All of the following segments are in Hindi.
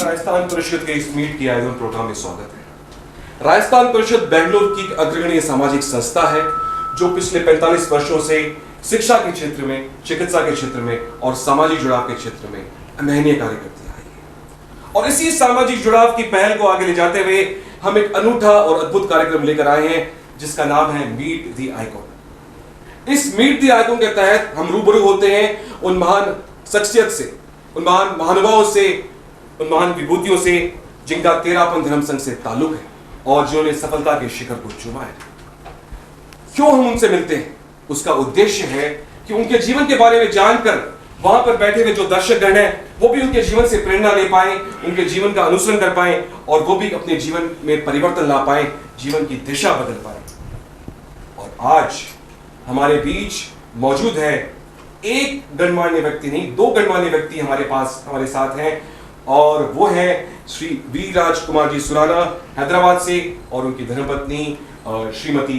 राजस्थान परिषद के इस मीट की आयोजन प्रोग्राम में स्वागत है। राजस्थान परिषद बेंगलुरु की अग्रगण्य सामाजिक संस्था है जो पिछले 45 वर्षों से शिक्षा के क्षेत्र में, चिकित्सा के क्षेत्र में और सामाजिक जुड़ाव के क्षेत्र में अनन्य कार्य करती आई है। और इसी सामाजिक जुड़ाव की पहल को आगे ले जाते हुए हम एक अनूठा और अद्भुत कार्यक्रम लेकर आए हैं जिसका नाम है मीट द आइकॉन। इस मीट द आइकॉन के तहत हम रूबरू होते हैं उन महान शख्सियत से, उन महान महानुभावों से, उन महान विभूतियों से जिनका तेरापन धर्म संघ से ताल्लुक है और जिन्होंने सफलता के शिखर को चूमा है। क्यों हम उनसे मिलते हैं? उसका उद्देश्य है कि उनके जीवन के बारे में जानकर वहां पर बैठे हुए जो दर्शकगण हैं वो भी उनके जीवन से प्रेरणा ले पाए, उनके जीवन का अनुसरण कर पाए और वो भी अपने जीवन में परिवर्तन ला पाए, जीवन की दिशा बदल पाए। और आज हमारे बीच मौजूद है एक गणमान्य व्यक्ति नहीं, दो गणमान्य व्यक्ति हमारे साथ हैं और वो है श्री वीरराज कुमार जी सुराना हैदराबाद से और उनकी धर्मपत्नी श्रीमती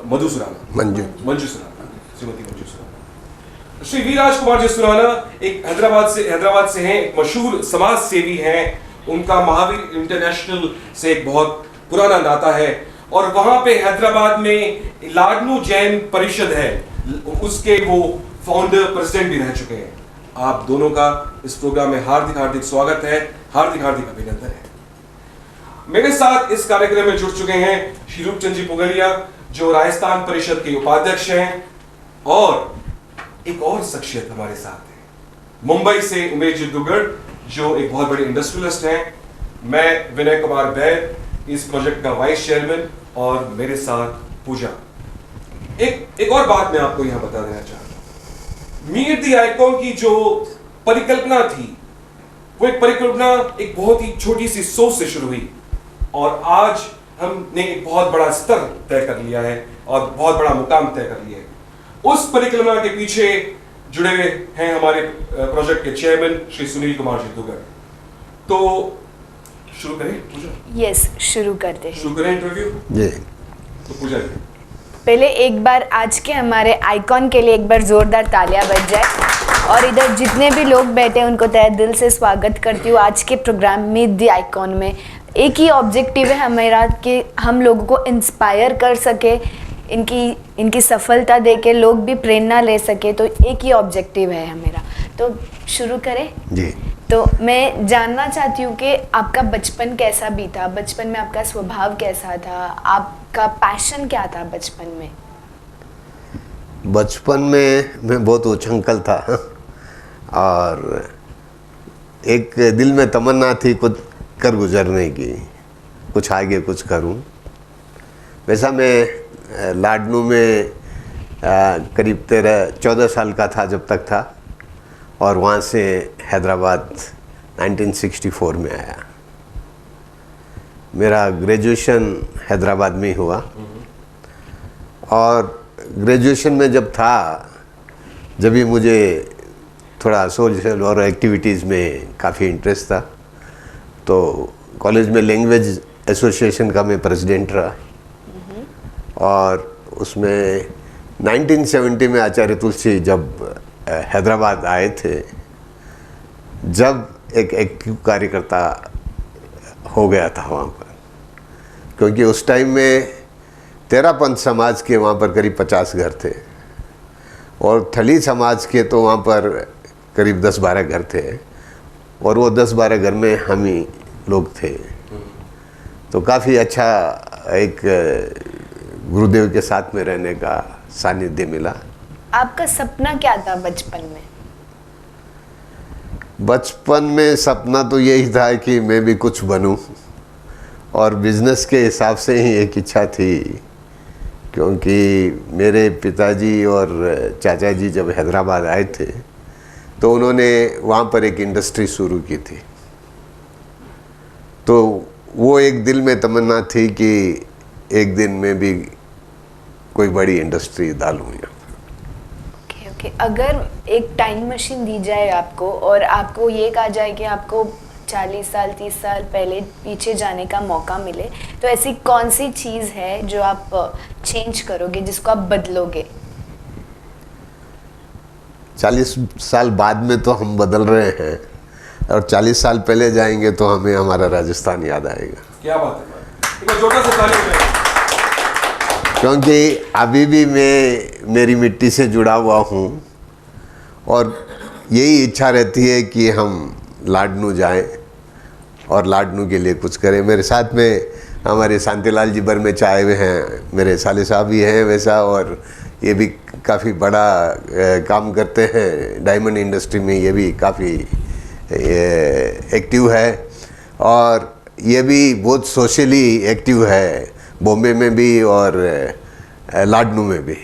मंजू सुराना। श्री वीरराज कुमार जी सुराना एक हैदराबाद से हैं, एक मशहूर समाज सेवी हैं। उनका महावीर इंटरनेशनल से एक बहुत पुराना नाता है और वहां पे हैदराबाद में लाडनू जैन परिषद है, उसके वो फाउंडर प्रेसिडेंट भी रह चुके हैं। आप दोनों का इस प्रोग्राम में हार्दिक स्वागत है, हार्दिक अभिनंदन है। मेरे साथ इस कार्यक्रम में जुड़ चुके हैं श्री रूपचंद जी पुगलिया जो राजस्थान परिषद के उपाध्यक्ष हैं और एक और शख्सियत हमारे साथ है मुंबई से उमेश जी दुग्गड़ जो एक बहुत बड़े इंडस्ट्रियलिस्ट हैं। मैं विनय कुमार बैर, इस प्रोजेक्ट का वाइस चेयरमैन और मेरे साथ पूजा। एक और बात मैं आपको यहां बता देना चाहता हूं। मीट द आइकॉन की जो परिकल्पना थी वो एक परिकल्पना एक बहुत ही छोटी सी सोच से शुरू हुई और आज हमने एक बहुत बड़ा स्तर तय कर लिया है और बहुत बड़ा मुकाम तय कर लिया है। उस परिकल्पना के पीछे जुड़े हुए हैं हमारे प्रोजेक्ट के चेयरमैन श्री सुनील कुमार जी दुग्गड़। तो शुरू करें पूजा? यस, शुरू करते हैं। शुरू करें इंटरव्यू जी। तो पूजा जी पहले एक बार आज के हमारे आइकॉन के लिए एक बार जोरदार तालियां बज जाए और इधर जितने भी लोग बैठे हैं उनको तहे दिल से स्वागत करती हूँ आज के प्रोग्राम मीट द आइकॉन में। एक ही ऑब्जेक्टिव है हमारा कि हम लोगों को इंस्पायर कर सके, इनकी सफलता देके लोग भी प्रेरणा ले सके, तो एक ही ऑब्जेक्टिव है हमारा। तो शुरू करें जी। तो मैं जानना चाहती हूँ कि आपका बचपन कैसा बीता, बचपन में आपका स्वभाव कैसा था, आपका पैशन क्या था बचपन में? बचपन में मैं बहुत उछंकल था और एक दिल में तमन्ना थी कुछ कर गुजरने की, कुछ आगे कुछ करूं। वैसा मैं लाडनू में करीब 14 साल का था जब तक था और वहाँ से हैदराबाद 1964 में आया। मेरा ग्रेजुएशन हैदराबाद में ही हुआ और ग्रेजुएशन में जब था जब भी मुझे थोड़ा सोशल और एक्टिविटीज़ में काफ़ी इंटरेस्ट था तो कॉलेज में लैंग्वेज एसोसिएशन का मैं प्रेसिडेंट रहा और उसमें 1970 में आचार्य तुलसी जब हैदराबाद आए थे, जब एक एक्टिव कार्यकर्ता हो गया था वहाँ पर, क्योंकि उस टाइम में तेरापंथ समाज के वहाँ पर करीब 50 घर थे और थली समाज के तो वहाँ पर करीब 10-12 घर थे और वो 10-12 घर में हम ही लोग थे। तो काफ़ी अच्छा एक गुरुदेव के साथ में रहने का सानिध्य मिला। आपका सपना क्या था बचपन में? बचपन में सपना तो यही था कि मैं भी कुछ बनूं और बिजनेस के हिसाब से ही एक इच्छा थी, क्योंकि मेरे पिताजी और चाचा जी जब हैदराबाद आए थे तो उन्होंने वहाँ पर एक इंडस्ट्री शुरू की थी। तो वो एक दिल में तमन्ना थी कि एक दिन मैं भी कोई बड़ी इंडस्ट्री डालूँ यहाँ पर। ओके, अगर एक टाइम मशीन दी जाए आपको और आपको ये कहा जाए कि आपको 40 साल 30 साल पहले पीछे जाने का मौका मिले, तो ऐसी कौन सी चीज़ है जो आप चेंज करोगे, जिसको आप बदलोगे? 40 साल बाद में तो हम बदल रहे हैं और 40 साल पहले जाएंगे तो हमें हमारा राजस्थान याद आएगा। क्या बात है, एक बार छोटा सा ताली बजाइए। क्योंकि अभी भी मैं मेरी मिट्टी से जुड़ा हुआ हूँ और यही इच्छा रहती है कि हम लाडनू जाएं और लाडनू के लिए कुछ करें। मेरे साथ में हमारे शांतिलाल जी बर्मेच आए हुए हैं, मेरे साले साहब भी हैं वैसा, और ये भी काफ़ी बड़ा काम करते हैं डायमंड इंडस्ट्री में, ये भी काफ़ी एक्टिव है और ये भी बहुत सोशली एक्टिव है, बॉम्बे में भी और लाडनू में भी।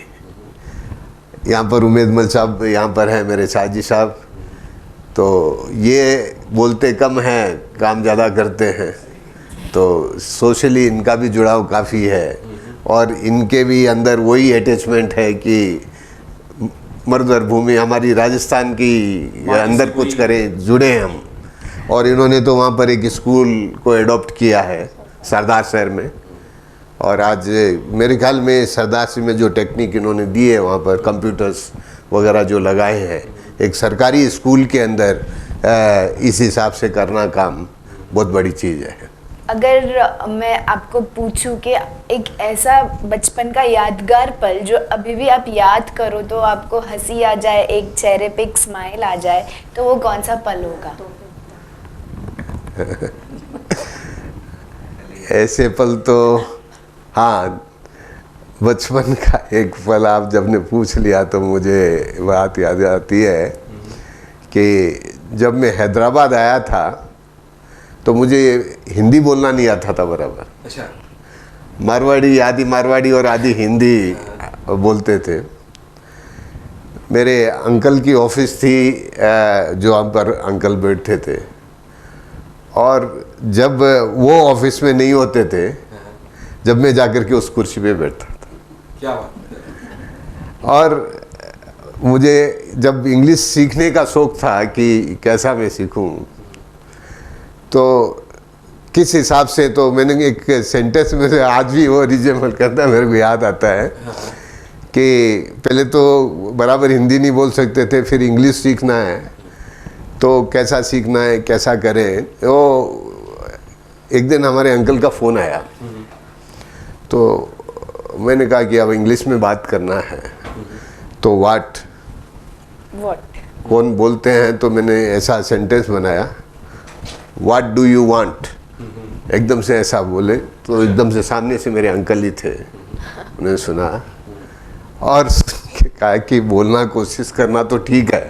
यहाँ पर उमेद मल साहब यहाँ पर हैं, मेरे साजी साहब, तो ये बोलते कम हैं, काम ज़्यादा करते हैं, तो सोशली इनका भी जुड़ाव काफ़ी है और इनके भी अंदर वही अटैचमेंट है कि मर्द और भूमि हमारी राजस्थान की अंदर कुछ करें, जुड़े हम। और इन्होंने तो वहाँ पर एक स्कूल को एडॉप्ट किया है सरदार शहर में, और आज मेरे ख्याल में सरदार सिंह में जो टेक्निक इन्होंने दी है वहाँ पर कंप्यूटर्स वगैरह जो लगाए हैं, एक सरकारी स्कूल के अंदर इस हिसाब से करना काम बहुत बड़ी चीज़ है। अगर मैं आपको पूछूं कि एक ऐसा बचपन का यादगार पल जो अभी भी आप याद करो तो आपको हंसी आ जाए, एक चेहरे पे एक स्माइल आ जाए, तो वो कौन सा पल होगा? ऐसे पल तो हाँ, बचपन का एक पल आप जब ने पूछ लिया तो मुझे बात याद आती है कि जब मैं हैदराबाद आया था तो मुझे हिंदी बोलना नहीं आता था बराबर। अच्छा। मारवाड़ी, आधी मारवाड़ी और आधी हिंदी बोलते थे। मेरे अंकल की ऑफिस थी जो हम पर अंकल बैठते थे, और जब वो ऑफिस में नहीं होते थे, जब मैं जाकर के उस कुर्सी पे बैठता था। क्या बात है। और मुझे जब इंग्लिश सीखने का शौक़ था कि कैसा मैं सीखूं, तो किस हिसाब से, तो मैंने एक सेंटेंस में से आज भी वो रिजेबल करता है, मेरे को याद आता है कि पहले तो बराबर हिंदी नहीं बोल सकते थे, फिर इंग्लिश सीखना है तो कैसा सीखना है, कैसा करें। तो एक दिन हमारे अंकल का फ़ोन आया, तो मैंने कहा कि अब इंग्लिश में बात करना है, तो व्हाट कौन बोलते हैं, तो मैंने ऐसा सेंटेंस बनाया, व्हाट डू यू वांट। एकदम से ऐसा बोले तो एकदम से सामने से मेरे अंकल ही थे, उन्होंने सुना और कहा कि बोलना कोशिश करना तो ठीक है,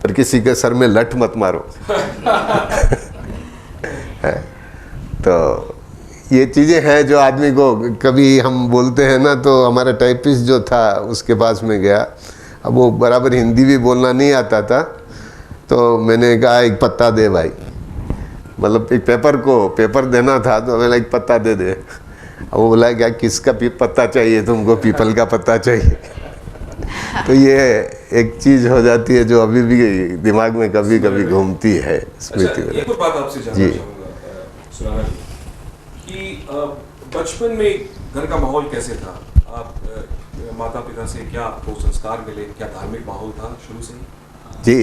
पर किसी के सर में लठ मत मारो। तो ये चीज़ें हैं जो आदमी को, कभी हम बोलते हैं ना, तो हमारा टाइपिस्ट जो था उसके पास में गया, अब वो बराबर हिंदी भी बोलना नहीं आता था, तो मैंने कहा एक पत्ता दे भाई, मतलब एक पेपर देना था, तो मैंने एक पत्ता दे दे। अब वो बोला क्या किसका पत्ता चाहिए तुमको? पीपल का पत्ता चाहिए। तो ये एक चीज़ हो जाती है जो अभी भी दिमाग में कभी कभी घूमती है, स्मृति। अच्छा, एक और बात आपसे जानना चाहूँगा सुराना जी, कि बचपन में घर का माहौल कैसे था? आप माता पिता से क्या आपको संस्कार मिले? क्या धार्मिक माहौल था शुरू से ही? जी,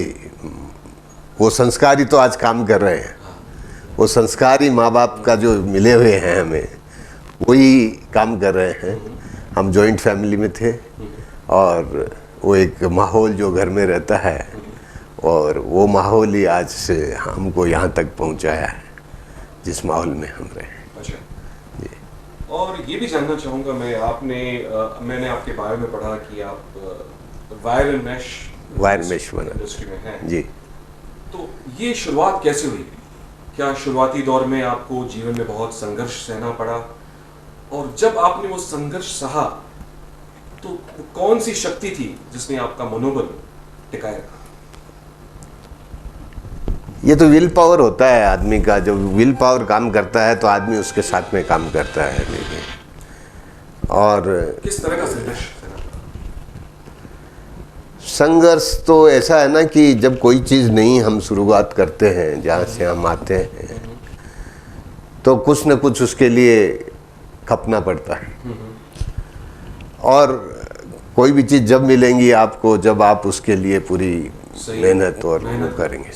वो संस्कार ही तो आज काम कर रहे हैं। वो संस्कार ही माँ बाप का जो मिले हुए हैं हमें, वही काम कर रहे हैं। हम जॉइंट फैमिली में थे और वो एक माहौल जो घर में रहता है, और वो माहौल ही आज से हमको यहाँ तक पहुँचाया है जिस माहौल में हम रहे। अच्छा जी। और ये भी जानना चाहूँगा मैं, मैंने आपके बारे में पढ़ा कि आप वायर मैश इंडस्ट्री में हैं जी। तो ये शुरुआत कैसे हुई? क्या शुरुआती दौर में आपको जीवन में बहुत संघर्ष सहना पड़ा? और जब आपने वो संघर्ष सहा तो कौन सी शक्ति थी जिसने आपका मनोबल टिकाए रखा? ये तो विल पावर होता है आदमी का, जब विल पावर काम करता है तो आदमी उसके साथ में काम करता है। और किस तरह का संघर्ष? संघर्ष तो ऐसा है ना कि जब कोई चीज़ नहीं हम शुरुआत करते हैं, जहाँ से हम आते हैं, तो कुछ न कुछ उसके लिए खपना पड़ता है। और कोई भी चीज़ जब मिलेंगी आपको, जब आप उसके लिए पूरी मेहनत और करेंगे।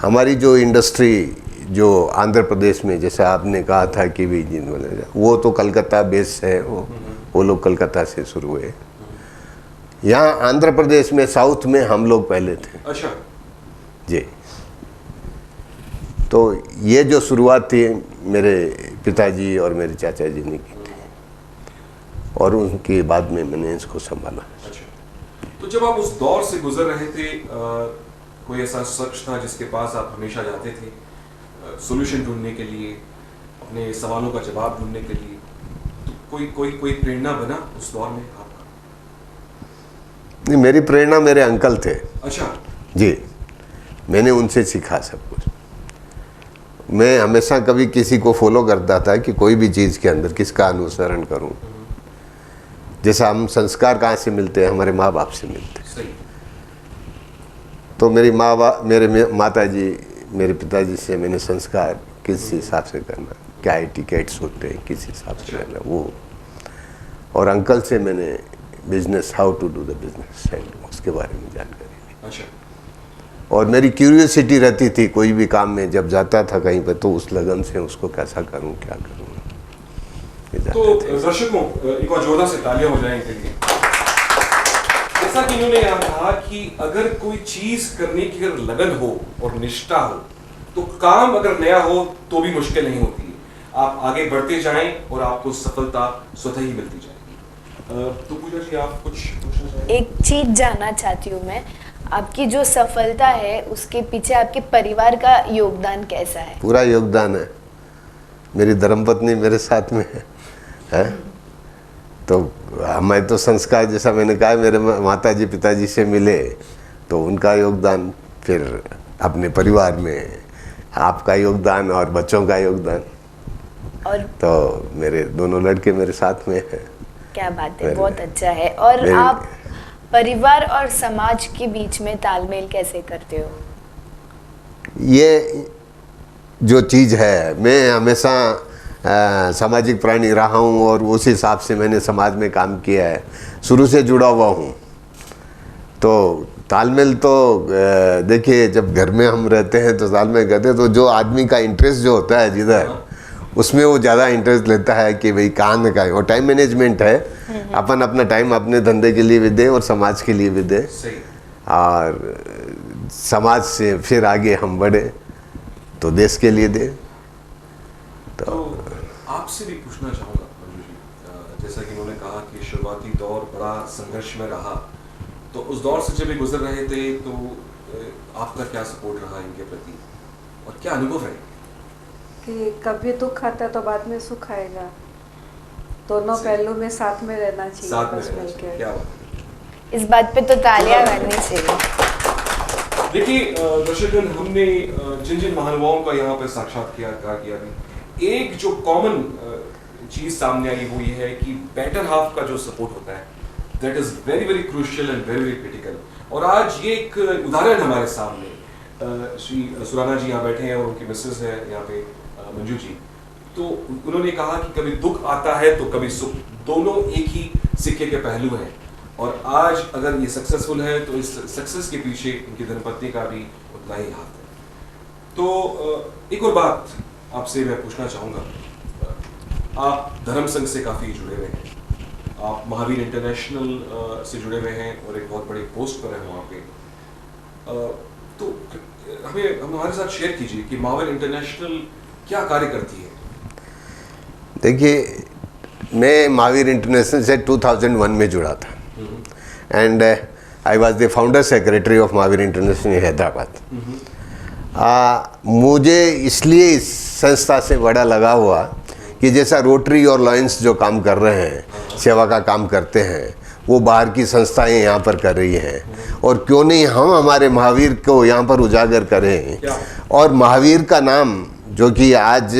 हमारी जो इंडस्ट्री जो आंध्र प्रदेश में, जैसे आपने कहा था कि भी वो तो कलकत्ता बेस है, वो लोग कलकत्ता से शुरू हुए। यहाँ आंध्र प्रदेश में साउथ में हम लोग पहले थे। अच्छा जी। तो ये जो शुरुआत थी मेरे पिताजी और मेरे चाचा जी ने की थी, और उनके बाद में मैंने इसको संभाला। अच्छा, तो जब आप उस दौर से गुजर रहे थे, कोई ऐसा शख्स था जिसके पास आप हमेशा जाते थे सॉल्यूशन ढूंढने के लिए, अपने सवालों का जवाब ढूंढने के लिए, तो कोई प्रेरणा बना उस दौर में आपका? नहीं, मेरी प्रेरणा मेरे अंकल थे। अच्छा जी, मैंने उनसे सीखा सब कुछ। मैं हमेशा कभी किसी को फॉलो करता था कि कोई भी चीज़ के अंदर किसका अनुसरण करूं। जैसा हम संस्कार कहाँ से मिलते हैं, हमारे माँ बाप से मिलते हैं। सही। तो मेरी मेरे माता जी, मेरे पिताजी से मैंने संस्कार किस हिसाब से करना, क्या एटिकेट्स होते हैं, किस हिसाब से करना, वो। और अंकल से मैंने business, how to do the business, उसके बारे में जानकारी ली। अच्छा। और मेरी क्यूरियोसिटी रहती थी, कोई भी काम में जब जाता था कहीं पर, तो उस लगन से उसको कैसा करूं, क्या करूं। तो दर्शकों, एक बार जोरदार से तालियां हो जाएं इनके लिए। जैसा कि इन्होंने यहाँ कहा कि अगर कोई चीज करने की अगर लगन हो और निष्ठा हो, तो काम अगर नया हो तो भी मुश्किल नहीं होती है। आप आगे बढ़ते जाएं और आपको सफलता स्वतः ही मिलती जाएगी। तो पूजा जी, आप कुछ पूछना चाहेंगे? एक चीज जानना चाहती हूँ मैं, आपकी जो सफलता है उसके पीछे आपके परिवार का योगदान कैसा है? पूरा योगदान है। मेरी धर्मपत्नी मेरे साथ में है। तो हमें तो संस्कार, जैसा मैंने कहा, मेरे माता जी पिताजी से मिले, तो उनका योगदान, फिर अपने परिवार में आपका योगदान और बच्चों का योगदान। और तो मेरे दोनों लड़के मेरे साथ में हैं। क्या बात है, बहुत अच्छा है। और आप परिवार और समाज के बीच में तालमेल कैसे करते हो? ये जो चीज़ है, मैं हमेशा सामाजिक प्राणी रहा हूँ, और उस हिसाब से मैंने समाज में काम किया है, शुरू से जुड़ा हुआ हूँ। तो तालमेल तो देखिए, जब घर में हम रहते हैं तो तालमेल करते हैं, तो जो आदमी का इंटरेस्ट जो होता है जिधर, उसमें वो ज़्यादा इंटरेस्ट लेता है कि भाई कहाँ न कहाँ। और टाइम मैनेजमेंट है, अपन अपना टाइम अपने धंधे के लिए भी दे और समाज के लिए भी दे, और समाज से फिर आगे हम बढ़े तो देश के लिए दे। तो आपसे भी पूछना चाहूँगा मंजू जी, जैसा कि उन्होंने कहा कि शुरुआती दौर बड़ा संघर्ष में रहा, तो उस दौर से जब ये गुजर रहे थे, तो आपका क्या सपोर्ट रहा इनके प्रति और क्या अनुभव है? कि कभी दुख आता है तो बाद में सुख आएगा, दोनों पहलू में साथ में रहना चाहिए, साथ में बस रहना मिलके। चाहिए। क्या बात है। इस बात पे तो तालियां बजनी चाहिए। देखिए दर्शकगण, हमने जिन जिन महानुभावों का यहाँ पे साक्षात्कार किया भी, एक जो कॉमन चीज सामने आई वो ये है कि बेटर हाफ का जो सपोर्ट होता है, that is very very crucial and very very critical. और आज ये एक उदाहरण हमारे सामने, श्री सुराना जी यहाँ बैठे हैं और उनकी मिसेस है यहाँ पे मंजू जी। तो उन्होंने कहा कि कभी दुख आता है तो कभी सुख, दोनों एक ही सिक्के के पहलू हैं। और आज अगर ये सक्सेसफुल है तो इस सक्सेस के पीछे इनकी धर्मपत्नी का भी उतना ही हाथ है। तो एक और बात आपसे मैं पूछना चाहूँगा, आप धर्म संघ से काफ़ी जुड़े हुए हैं, आप महावीर इंटरनेशनल से जुड़े हुए हैं और एक बहुत बड़े पोस्ट पर हैं वहाँ पे। तो हमारे साथ शेयर कीजिए कि महावीर इंटरनेशनल क्या कार्य करती है? देखिए, मैं महावीर इंटरनेशनल से 2001 में जुड़ा था, and I was the founder secretary of Mahavir international in Hyderabad. मुझे इसलिए इस संस्था से बड़ा लगा हुआ कि जैसा रोटरी और लॉयंस जो काम कर रहे हैं, सेवा का काम करते हैं, वो बाहर की संस्थाएं यहाँ पर कर रही हैं, और क्यों नहीं हम हमारे महावीर को यहाँ पर उजागर करें। और महावीर का नाम जो कि आज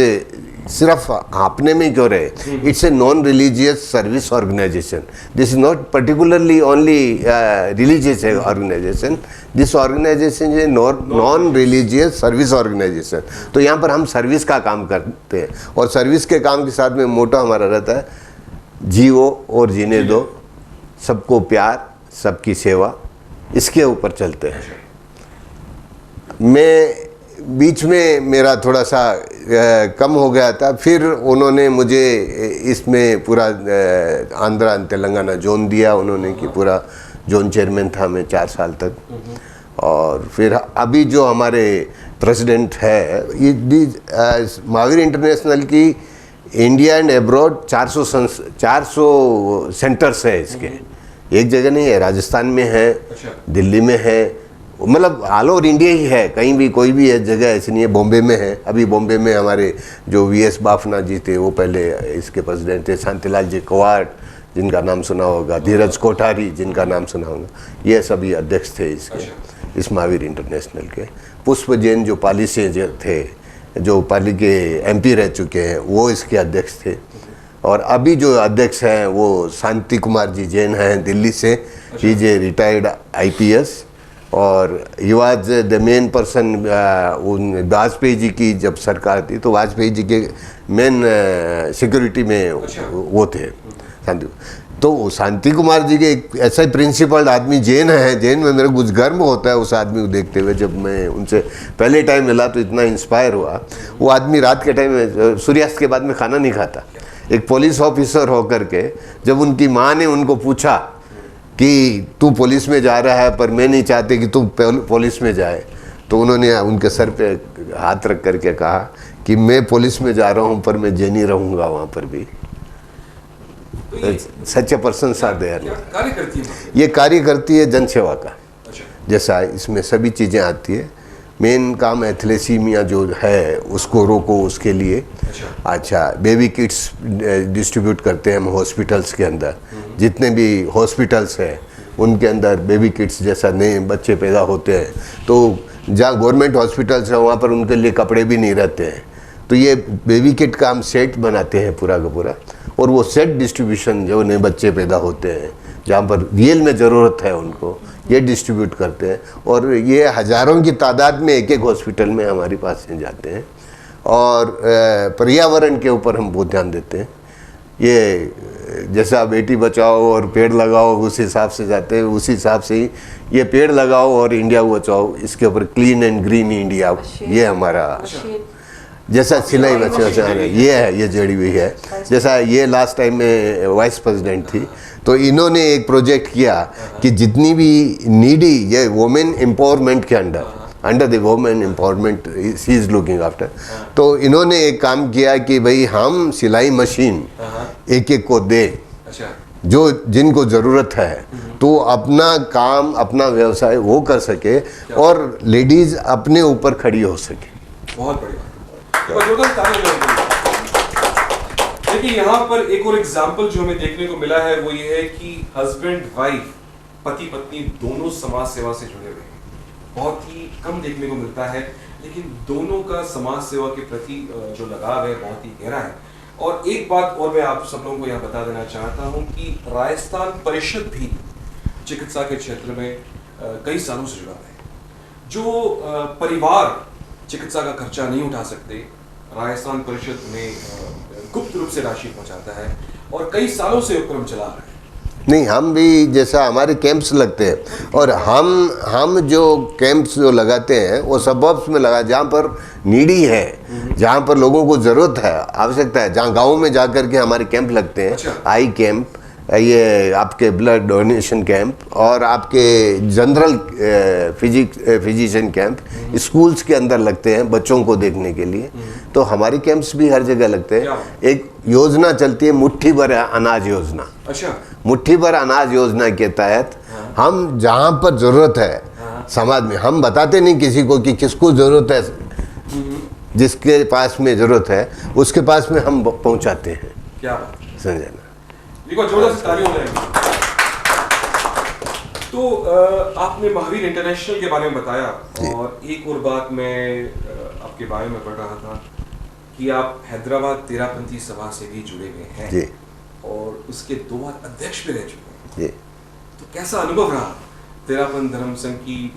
सिर्फ अपने में क्यों रहे, it's a non religious service organisation. This is not particularly only religious organisation, this organisation is non religious service organisation. तो यहाँ पर हम सर्विस का काम करते हैं, और सर्विस के काम के साथ में मोटो हमारा रहता है, जियो और जीने दो, सबको प्यार, सबकी सेवा, इसके ऊपर चलते हैं। मैं बीच में मेरा थोड़ा सा कम हो गया था, फिर उन्होंने मुझे इसमें पूरा आंध्रा तेलंगाना जोन दिया उन्होंने, कि पूरा जोन चेयरमैन था मैं 4 साल तक। और फिर अभी जो हमारे प्रेसिडेंट है, महावीर इंटरनेशनल की इंडिया एंड एब्रॉड 400 सेंटर्स है इसके, एक जगह नहीं है, राजस्थान में है, दिल्ली में है, मतलब ऑल ओवर इंडिया ही है, कहीं भी कोई भी जगह ऐसी नहीं है। बॉम्बे में है, अभी बॉम्बे में हमारे जो वीएस बाफना जी थे वो पहले इसके प्रेसिडेंट थे, शांतिलाल जी कवाड़ जिनका नाम सुना होगा, धीरज कोठारी जिनका नाम सुना होगा, ये सभी अध्यक्ष थे इसके, इस महावीर इंटरनेशनल के। पुष्प जैन जो पाली से थे, जो पाली के एमपी रह चुके हैं, वो इसके अध्यक्ष थे। और अभी जो अध्यक्ष हैं वो शांति कुमार जी जैन हैं दिल्ली से, he is a retired IPS, और he was the main person. उन वाजपेयी जी की जब सरकार थी तो वाजपेयी जी के मेन सिक्योरिटी में वो थे शांति। तो शांति कुमार जी के एक ऐसा ही प्रिंसिपल आदमी जैन है, जैन में मेरे कुछ गर्व होता है उस आदमी को देखते हुए। जब मैं उनसे पहले टाइम मिला तो इतना इंस्पायर हुआ। वो आदमी रात के टाइम में सूर्यास्त के बाद में खाना नहीं खाता। एक पुलिस ऑफिसर होकर के जब उनकी माँ ने उनको पूछा कि तू पुलिस में जा रहा है पर मैं नहीं चाहती कि तू पुलिस में जाए, तो उन्होंने उनके सर पे हाथ रख करके कहा कि मैं पुलिस में जा रहा हूँ पर मैं जैन ही रहूँगा वहाँ पर भी। सच्चे पर्सन साथ देयर। कार्य करती है ये कार्य करती है जनसेवा का। जैसा इसमें सभी चीज़ें आती है। मेन काम एथलेसीमिया जो है उसको रोको, उसके लिए अच्छा बेबी किट्स डिस्ट्रीब्यूट करते हैं हम हॉस्पिटल्स के अंदर। जितने भी हॉस्पिटल्स हैं उनके अंदर बेबी किट्स, जैसा नए बच्चे पैदा होते हैं तो जहाँ गवर्नमेंट हॉस्पिटल्स हैं वहाँ पर उनके लिए कपड़े भी नहीं रहते हैं, तो ये बेबी किट का हम सेट बनाते हैं पूरा का पूरा। और वो सेट डिस्ट्रीब्यूशन जो नए बच्चे पैदा होते हैं जहाँ पर रियल में ज़रूरत है उनको, ये डिस्ट्रीब्यूट करते हैं। और ये हज़ारों की तादाद में एक एक हॉस्पिटल में हमारे पास से जाते हैं। और पर्यावरण के ऊपर हम बहुत ध्यान देते हैं। ये जैसा बेटी बचाओ और पेड़ लगाओ उस हिसाब से जाते हैं, उसी हिसाब से ही ये पेड़ लगाओ और इंडिया को बचाओ, इसके ऊपर क्लीन एंड ग्रीन इंडिया, ये हमारा जैसा सिलाई मशीन ये है, ये जुड़ी हुई है। जैसा ये लास्ट टाइम में वाइस प्रेसिडेंट थी तो इन्होंने एक प्रोजेक्ट किया कि जितनी भी नीडी, ये वुमेन एम्पावरमेंट के under the women empowerment she is looking after, तो इन्होंने एक काम किया कि भाई हम सिलाई मशीन एक एक को दें जो जिनको ज़रूरत है, तो अपना काम अपना व्यवसाय वो कर सके और लेडीज़ अपने ऊपर खड़ी हो सके। बहुत बढ़िया। देखिए यहाँ पर एक और एग्जाम्पल जो हमें देखने को मिला है वो ये है कि हस्बैंड वाइफ, पति पत्नी दोनों समाज सेवा से जुड़े हुए हैं। बहुत ही कम देखने को मिलता है, लेकिन दोनों का समाज सेवा के प्रति जो लगाव है बहुत ही गहरा है। और एक बात और मैं आप सब लोगों को यहाँ बता देना चाहता हूँ कि राजस्थान परिषद भी चिकित्सा के क्षेत्र में कई सालों से जुड़ा है। जो परिवार चिकित्सा का खर्चा नहीं उठा सकते, राजस्थान परिषद उन्हें गुप्त रूप से राशि पहुंचाता है और कई सालों से उपक्रम चला रहा है। नहीं, हम भी जैसा हमारे कैंप्स लगते हैं और हम जो कैंप्स जो लगाते हैं वो सबब्स में लगा जहाँ पर नीडी है, जहाँ पर लोगों को ज़रूरत है, आवश्यकता है, जहाँ गाँव में जा कर के हमारे कैंप लगते हैं। आई कैंप, ये आपके ब्लड डोनेशन कैंप और आपके जनरल फिजिशियन कैंप स्कूल्स के अंदर लगते हैं बच्चों को देखने के लिए। तो हमारे कैंप्स भी हर जगह लगते हैं। एक योजना चलती है मुट्ठी भर अनाज योजना। अच्छा। मुट्ठी भर अनाज योजना के तहत हम जहाँ पर ज़रूरत है समाज में, हम बताते नहीं किसी को कि किसको ज़रूरत है, जिसके पास में ज़रूरत है उसके पास में हम पहुँचाते हैं। क्या बात समझे ना? जोरदार से तालियां हो जाएंगी। तो आपने महावीर इंटरनेशनल के बारे में बताया और एक और बात मैं आपके बारे में पढ़ रहा था कि आप हैदराबाद तेरापंथी सभा से भी जुड़े हुए हैं जी। और उसके 2 बार अध्यक्ष भी रह चुके हैं जी। तो कैसा अनुभव रहा? तेरापंथ धर्म संघ की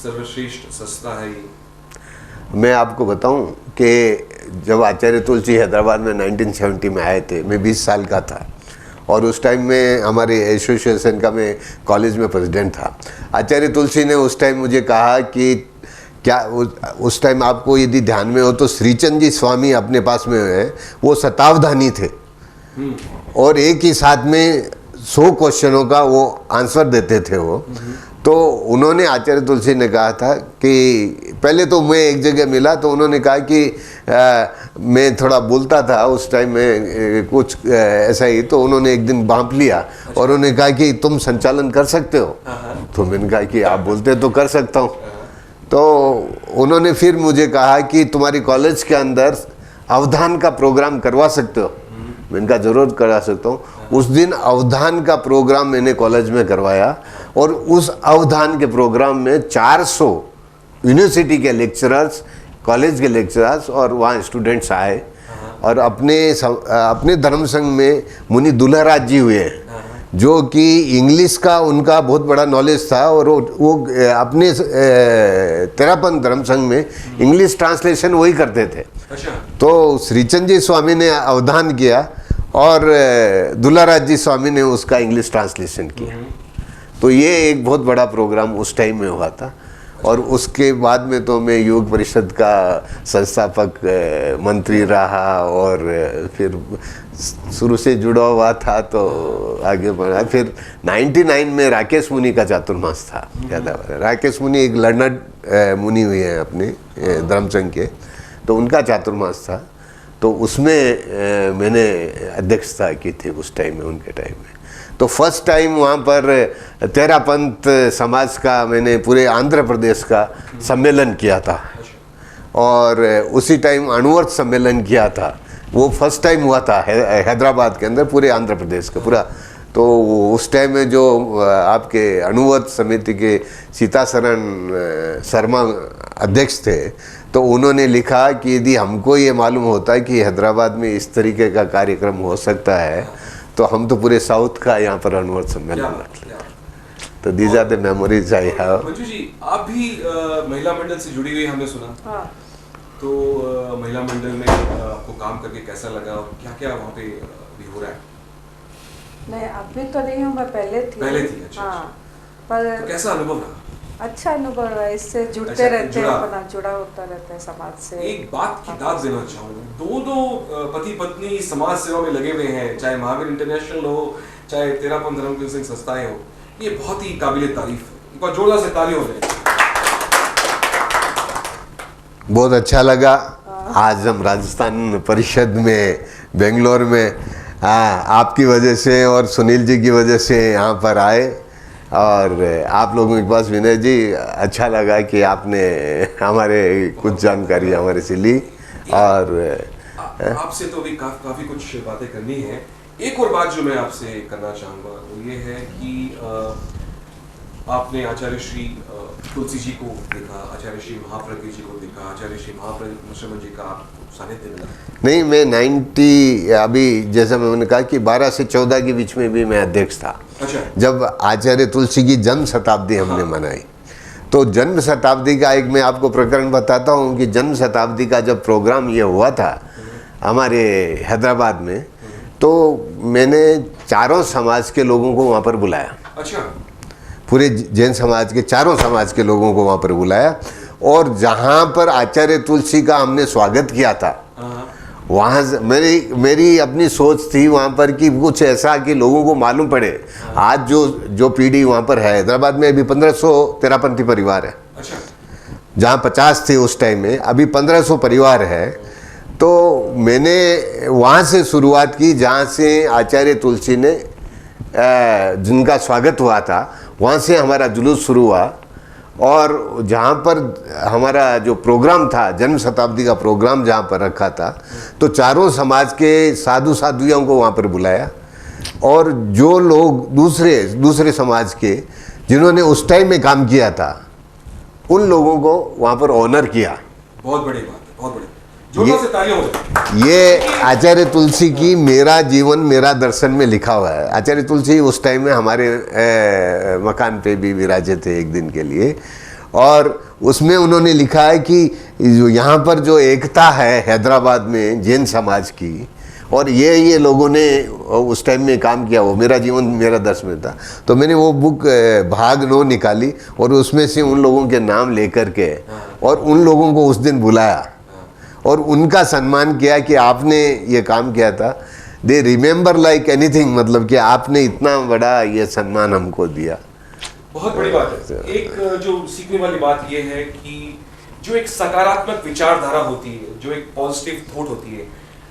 सर्वश्रेष्ठ संस्था है ये। मैं आपको बताऊं कि जब आचार्य तुलसी हैदराबाद में 1970 में आए थे, मैं 20 साल का था और उस टाइम में हमारे एसोसिएशन का मैं कॉलेज में प्रेसिडेंट था। आचार्य तुलसी ने उस टाइम मुझे कहा क्या उस टाइम आपको यदि ध्यान में हो तो श्रीचंद जी स्वामी अपने पास में है, वो शतावधानी थे और एक ही साथ में 100 क्वेश्चनों का वो आंसर देते थे वो। तो उन्होंने आचार्य तुलसी ने कहा था कि पहले तो मैं एक जगह मिला तो उन्होंने कहा कि मैं थोड़ा बोलता था उस टाइम में कुछ ऐसा ही, तो उन्होंने एक दिन भांप लिया और उन्होंने कहा कि तुम संचालन कर सकते हो। तो मैंने कहा कि आप बोलते तो कर सकता हूँ। तो उन्होंने फिर मुझे कहा कि तुम्हारी कॉलेज के अंदर अवधान का प्रोग्राम करवा सकते हो। मैंने कहा जरूर करा सकता हूँ। उस दिन अवधान का प्रोग्राम मैंने कॉलेज में करवाया और उस अवधान के प्रोग्राम में 400 यूनिवर्सिटी के लेक्चरर्स, कॉलेज के लेक्चरर्स और वहाँ स्टूडेंट्स आए और अपने धर्म संघ में मुनि दुल्हराज जी हुए हैं, जो कि इंग्लिश का उनका बहुत बड़ा नॉलेज था और वो अपने तेरापंथ धर्म संघ में इंग्लिश ट्रांसलेशन वही करते थे। तो श्रीचंद जी स्वामी ने अवधान किया और दुल्लाराज जी स्वामी ने उसका इंग्लिश ट्रांसलेशन किया। तो ये एक बहुत बड़ा प्रोग्राम उस टाइम में हुआ था। और उसके बाद में तो मैं युवक परिषद का संस्थापक मंत्री रहा और फिर शुरू से जुड़ा हुआ था तो आगे बढ़ा। फिर 99 में राकेश मुनि का चातुर्मास था, याद है? राकेश मुनि एक लर्नड मुनि हुए हैं अपने धर्मसंघ के, तो उनका चातुर्मास था। तो उसमें मैंने अध्यक्षता की थी उस टाइम में, उनके टाइम में। तो फर्स्ट टाइम वहाँ पर तेरापंथ समाज का मैंने पूरे आंध्र प्रदेश का सम्मेलन किया था और उसी टाइम अणुवर्त सम्मेलन किया था। वो फर्स्ट टाइम हुआ था हैदराबाद के अंदर, पूरे आंध्र प्रदेश का पूरा। तो उस टाइम में जो आपके अणुवर्त समिति के सीतासरण शर्मा अध्यक्ष थे, तो उन्होंने लिखा कि यदि हमको ये मालूम होता है कि हैदराबाद में इस तरीके का कार्यक्रम हो सकता है तो हम तो पूरे साउथ का यहाँ पर अणुवर्त सम्मेलन रख लें। तो these are the memories I have. Manju ji, आप भी महिला मंडल से जुड़ी हुई हमने सुना। हाँ। तो महिला मंडल में आपको काम करके कैसा लगा और क्या क्या वहाँ पे भी हो रहा है? नहीं, अभी तो नहीं हूँ, मैं पहले थी। अच्छा। हाँ, पर तो कैसा अनुभव रहा? अच्छा अनुभव रहा, इससे जुड़ते अच्छा, रहते हैं, अपना जुड़ा होता रहता है समाज से। एक बात की दाद देना चाहूँगा, दो पति पत्नी समाज सेवा में लगे हुए हैं, चाहे महावीर इंटरनेशनल हो, चाहे तेरापंथ धर्म की संस्थाएं हो, ये बहुत ही काबिले तारीफ है। एक बार जोरदार से ताली हो जाए। बहुत अच्छा लगा। आज हम राजस्थान परिषद में बेंगलोर में आपकी वजह से और सुनील जी की वजह से यहाँ पर आए और आप लोगों के पास विनय जी अच्छा लगा कि आपने हमारे कुछ जानकारी हमारे से ली। और आपसे तो अभी काफ़ी कुछ बातें करनी है। एक और बात जो मैं आपसे करना चाहूँगा वो ये है कि आपने आचार्य श्री तुलसी जी को देखा, आचार्य श्री महाप्रज्ञ जी को देखा, आचार्य श्री महाप्रज्ञ जी का आपको सानिध्य मिला? नहीं, मैं 90 अभी जैसा मैंने कहा कि 12 से 14 के बीच में भी मैं अध्यक्ष था। अच्छा। जब आचार्य तुलसी की जन्म शताब्दी हमने मनाई, तो जन्म शताब्दी का एक मैं आपको प्रकरण बताता हूँ कि जन्म शताब्दी का जब प्रोग्राम ये हुआ था हमारे हैदराबाद में, तो मैंने चारों समाज के लोगों को वहाँ पर बुलाया। अच्छा। पूरे जैन समाज के चारों समाज के लोगों को वहाँ पर बुलाया और जहाँ पर आचार्य तुलसी का हमने स्वागत किया था, वहाँ से मेरी अपनी सोच थी वहाँ पर कि कुछ ऐसा कि लोगों को मालूम पड़े। आज जो पीढ़ी वहाँ पर है, हैदराबाद में अभी 1500 तेरापंथी परिवार है। अच्छा। जहाँ 50 थे उस टाइम में, अभी 1500 परिवार है। तो मैंने वहाँ से शुरुआत की जहाँ से आचार्य तुलसी ने जिनका स्वागत हुआ था, वहाँ से हमारा जुलूस शुरू हुआ। और जहाँ पर हमारा जो प्रोग्राम था, जन्म शताब्दी का प्रोग्राम जहाँ पर रखा था, तो चारों समाज के साधु साध्वियों को वहाँ पर बुलाया और जो लोग दूसरे समाज के जिन्होंने उस टाइम में काम किया था, उन लोगों को वहाँ पर ऑनर किया। बहुत बड़ी बात है, बहुत बड़ी। जोरदार से तालियां हो जाए। ये आचार्य तुलसी की मेरा जीवन मेरा दर्शन में लिखा हुआ है। आचार्य तुलसी उस टाइम में हमारे मकान पे भी विराजे थे एक दिन के लिए, और उसमें उन्होंने लिखा है कि जो यहाँ पर जो एकता है हैदराबाद में जैन समाज की, और ये लोगों ने उस टाइम में काम किया, वो मेरा जीवन मेरा दर्श में था। तो मैंने वो बुक भाग 9 निकाली और उसमें से उन लोगों के नाम लेकर के और उन लोगों को उस दिन बुलाया और उनका सम्मान किया कि आपने ये काम किया था। दे रिमेंबर लाइक एनीथिंग, मतलब कि आपने इतना बड़ा ये सम्मान हमको दिया। बहुत बड़ी बात है। एक जो सीखने वाली बात ये है कि जो एक सकारात्मक विचारधारा होती है, जो एक पॉजिटिव थॉट होती है,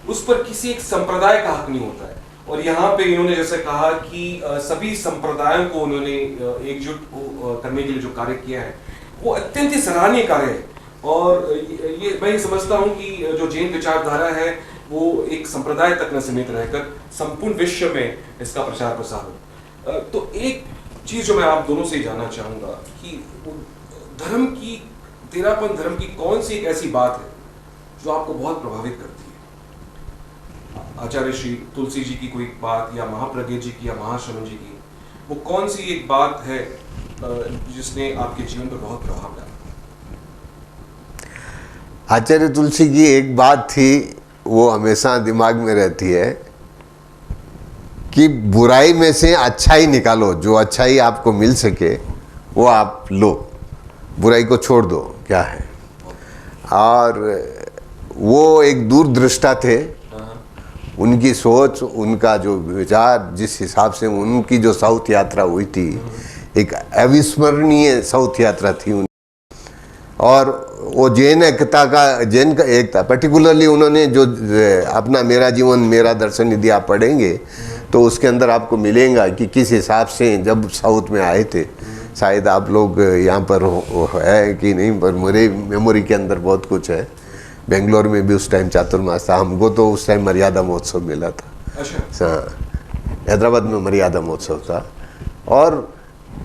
उस पर किसी एक संप्रदाय का हक नहीं होता है। और यहाँ पे इन्होंने जैसे कहा कि सभी संप्रदायों को उन्होंने एकजुट करने के लिए जो कार्य किया है वो अत्यंत ही सराहनीय कार्य है। और ये मैं समझता हूँ कि जो जैन विचारधारा है वो एक संप्रदाय तक न सीमित रहकर संपूर्ण विश्व में इसका प्रचार प्रसार हो। तो एक चीज जो मैं आप दोनों से जानना चाहूंगा कि धर्म की, तेरापन धर्म की कौन सी एक ऐसी बात है जो आपको बहुत प्रभावित करती है? आचार्य श्री तुलसी जी की कोई बात, या महाप्रज्ञ जी की, या महाश्रवण जी की, वो कौन सी एक बात है जिसने आपके जीवन पर बहुत प्रभाव डाला? आचार्य तुलसी की एक बात थी, वो हमेशा दिमाग में रहती है कि बुराई में से अच्छाई निकालो, जो अच्छाई आपको मिल सके वो आप लो, बुराई को छोड़ दो, क्या है। और वो एक दूरदृष्टा थे, उनकी सोच, उनका जो विचार, जिस हिसाब से उनकी जो साउथ यात्रा हुई थी, एक अविस्मरणीय साउथ यात्रा थी उन। और वो जैन का एकता, पर्टिकुलरली उन्होंने जो अपना मेरा जीवन मेरा दर्शन यदि आप पढ़ेंगे तो उसके अंदर आपको मिलेगा कि किस हिसाब से जब साउथ में आए थे। शायद आप लोग यहाँ पर है कि नहीं, पर मेरे मेमोरी के अंदर बहुत कुछ है। बेंगलोर में भी उस टाइम चातुर्मास था, हमको तो उस टाइम मर्यादा महोत्सव मिला था। अच्छा। हाँ, हैदराबाद में मर्यादा महोत्सव था और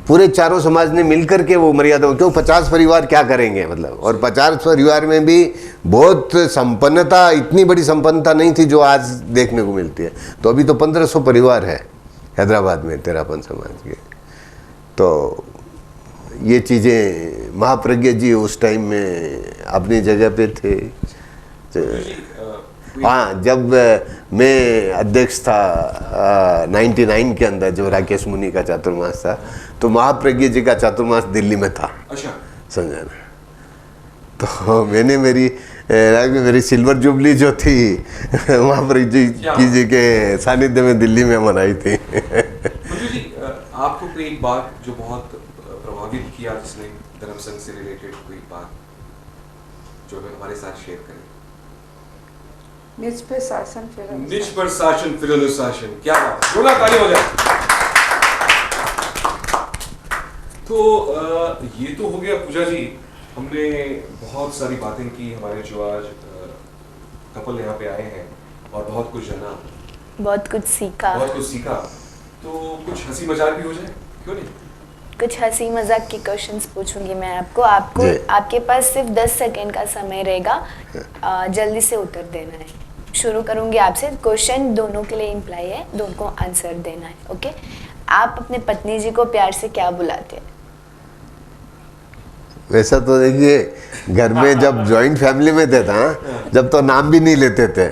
पूरे चारों समाज ने मिलकर के वो मर्यादा, क्यों 50 परिवार क्या करेंगे मतलब, और 50 परिवार में भी बहुत संपन्नता, इतनी बड़ी संपन्नता नहीं थी जो आज देखने को मिलती है। तो अभी तो 1500 परिवार है हैदराबाद में तेरापन समाज के। तो ये चीज़ें महाप्रज्ञ जी उस टाइम में अपनी जगह पे थे। हाँ, जब मैं अध्यक्ष था 99 के अंदर, जब राकेश मुनि का चातुर्मास था, तो महाप्रज्ञ जी का चातुर्मास दिल्ली में था। अच्छा। समझाना, तो मैंने मेरी सिल्वर जुबली जो थी महाप्रज्ञ जी के सानिध्य में दिल्ली में मनाई थी। जी, आपको कोई एक बात जो बहुत प्रभावित किया, जिसने धर्म संघ से रिलेटेड कोई बात जो हमारे साथ शेयर करें? निज पे शासन फिर निज पर शासन फिर अनुशासन, क्या बात है, जोरदार ताली हो जाए। तो ये तो हो गया पूजा जी, हमने बहुत सारी बातें की, हमारे जो आज कपल यहाँ पे आए हैं और बहुत कुछ जाना, बहुत कुछ सीखा। तो कुछ हंसी मजाक भी हो जाए, क्यों नहीं? कुछ हंसी मजाक के क्वेश्चंस पूछूंगी मैं आपको आपके पास सिर्फ 10 सेकेंड का समय रहेगा, जल्दी से उत्तर देना है। शुरू करूंगी आपसे। क्वेश्चन दोनों के लिए इम्प्लाई है, दोनों को आंसर देना है। ओके, आप अपने पत्नी जी को प्यार से क्या बुलाते हैं? वैसा तो देखिए, घर में जब जॉइंट फैमिली में थे ना, जब तो नाम भी नहीं लेते थे।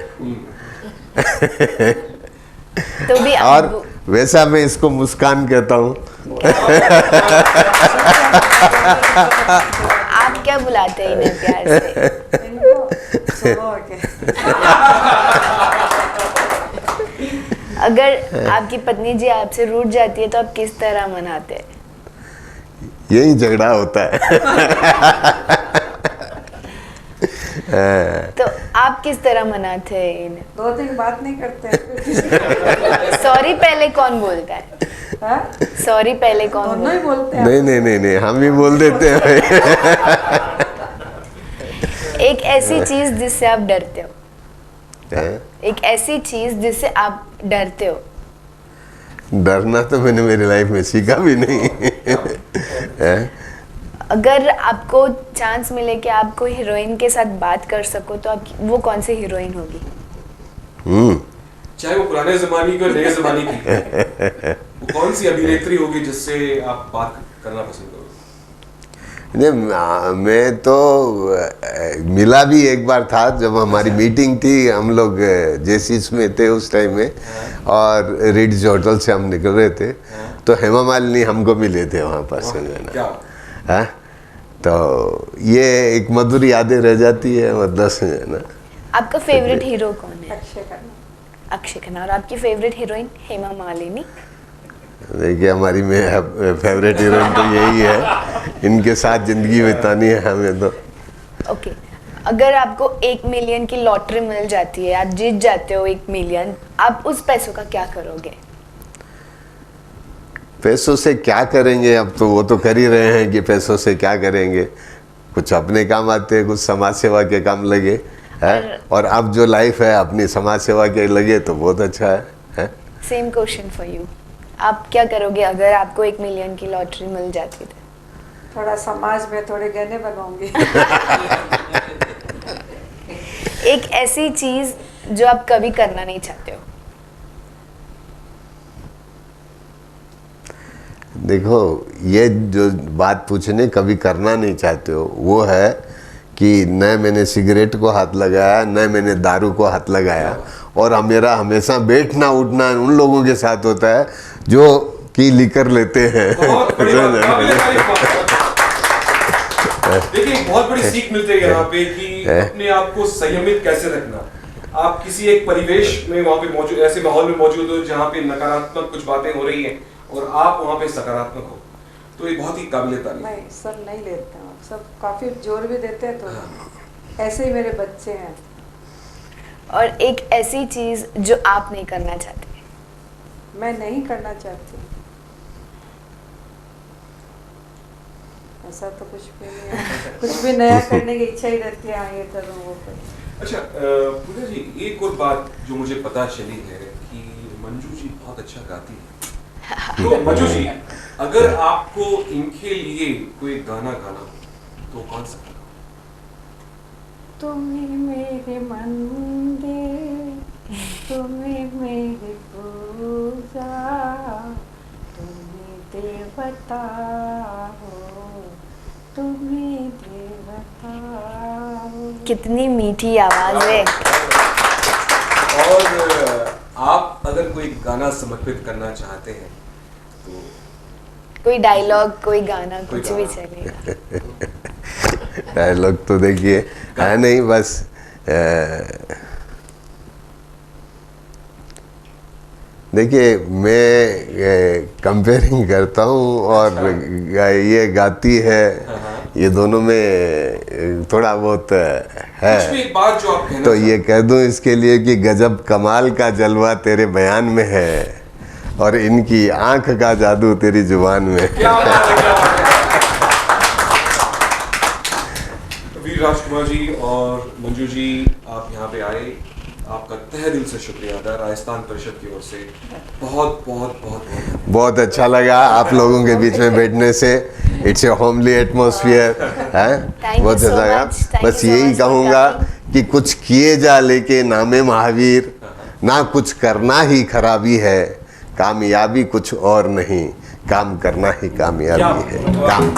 तो भी और वैसा मैं इसको मुस्कान कहता हूँ। आप क्या बुलाते हैं इन्हें प्यार से? अगर आपकी पत्नी जी आपसे रूठ जाती है तो आप किस तरह मनाते हैं? यही झगड़ा होता है। तो आप किस तरह मनाते हैं इन्हें? 2 दिन बात नहीं करते। सॉरी पहले कौन बोलता है? सॉरी पहले कौन दोनों ही बोलते हैं। नहीं, हम ही बोल देते हैं। एक ऐसी चीज जिससे आप डरते हो, एक ऐसी चीज जिससे आप डरते हो। डरना तो मैंने मेरी लाइफ में सीखा भी नहीं। अगर आपको चांस मिले कि आप कोई हीरोइन के साथ बात कर सको तो आप वो कौन सी हीरोइन होगी? चाहे वो पुराने जमाने की और नए जमाने की, वो कौन सी अभिनेत्री होगी जिससे आप बात करना पसंद करोगे? नहीं, मैं तो मिला भी एक बार था जब हमारी मीटिंग थी, हम लोग जेसीस में थे उस टाइम में, और रिड्ज होटल से हम निकल रहे थे, तो हेमा मालिनी हमको मिले थे वहाँ पर, समझना। क्या हाँ, तो ये एक मधुर यादें रह जाती है, मतलब समझना। आपका फेवरेट हीरो कौन है? अक्षय खन्ना। अक्षय खन्ना। और आपकी फेवरेट हीरोइन? हेमा मालिनी। देखिए, हमारी में फेवरेट हीरोइन तो यही है, इनके साथ ज़िंदगी बितानी है हमें तो। ओके, अगर आपको 1 मिलियन की लॉटरी मिल जाती है, आप जीत जाते हो 1 मिलियन, आप उस पैसों का क्या करोगे? पैसों से क्या करेंगे, अब तो वो तो कर ही रहे हैं कि पैसों से क्या करेंगे, कुछ अपने काम आते हैं, कुछ समाज सेवा के काम लगे है, और अब जो लाइफ है अपनी समाज सेवा के लगे तो बहुत अच्छा है? सेम क्वेश्चन फॉर यू, आप क्या करोगे अगर आपको 1 मिलियन की लॉटरी मिल जाती है? थोड़ा समाज में थोड़े गहने बनवाऊंगी। एक ऐसी चीज जो आप कभी करना नहीं चाहते हो? देखो, ये जो बात पूछने कभी करना नहीं चाहते हो, वो है कि न मैंने सिगरेट को हाथ लगाया, न मैंने दारू को हाथ लगाया, और मेरा हमेशा बैठना उठना उन लोगों के साथ होता है जो कि लिकर लेते हैं। बहुत बड़ी बात, काबिल तारीफ बात है। देखिए, बहुत बड़ी सीख मिलती है यहाँ पे कि अपने आप को संयमित कैसे रखना। आप किसी एक परिवेश में वहाँ पे मौजूद, ऐसे माहौल में मौजूद हो जहाँ पे नकारात्मक कुछ बातें हो रही हैं और आप वहाँ पे सकारात्मक हो, तो ये बहुत ही काबिल तारीफ। नहीं, सब नहीं लेते हैं, सब काफी जोर भी देते हैं, तो ऐसे ही मेरे बच्चे हैं। और एक ऐसी चीज जो आप नहीं करना चाहते? मैं नहीं करना चाहती, ऐसा तो कुछ भी नहीं है। कुछ भी नया करने की इच्छा ही रहती है, हाँ ये करूँ वो करूँ। अच्छा पूजा जी, एक और बात जो मुझे पता चली है कि मंजू जी बहुत अच्छा गाती है। तो मंजू जी, अगर आपको इनके लिए कोई गाना गाना हो तो कौन सा? तुम्हें मेरे मंदिर, तुम्हें मेरी पूजा, तुम्हें देवता हो, तुम्हें देवता हो। कितनी मीठी आवाज है। और आप अगर कोई गाना समर्पित करना चाहते हैं तो? कोई डायलॉग, कोई गाना, कोई कुछ भी गाना। चलेगा। डायलॉग तो देखिए है नहीं, बस देखिए, मैं कंपेयरिंग करता हूँ और ये गाती है, ये दोनों में थोड़ा बहुत है। कुछ भी एक बात जो आप कहना तो ये कह दूं इसके लिए कि गजब कमाल का जलवा तेरे बयान में है, और इनकी आंख का जादू तेरी जुबान में। क्या बात है, क्या बात है। वीर राजकुमार जी और मंजू जी, आप यहाँ पे आए, आपका तहे दिल से शुक्रिया अदा राजस्थान परिषद की ओर से। बहुत बहुत बहुत बहुत अच्छा लगा आप लोगों के बीच में बैठने से। इट्स ए होमली एटमॉस्फेयर है, बहुत अच्छा लगा। बस यही कहूँगा कि कुछ किए जा लेके नामे महावीर, ना कुछ करना ही खराबी है, कामयाबी कुछ और नहीं, काम करना ही कामयाबी है। काम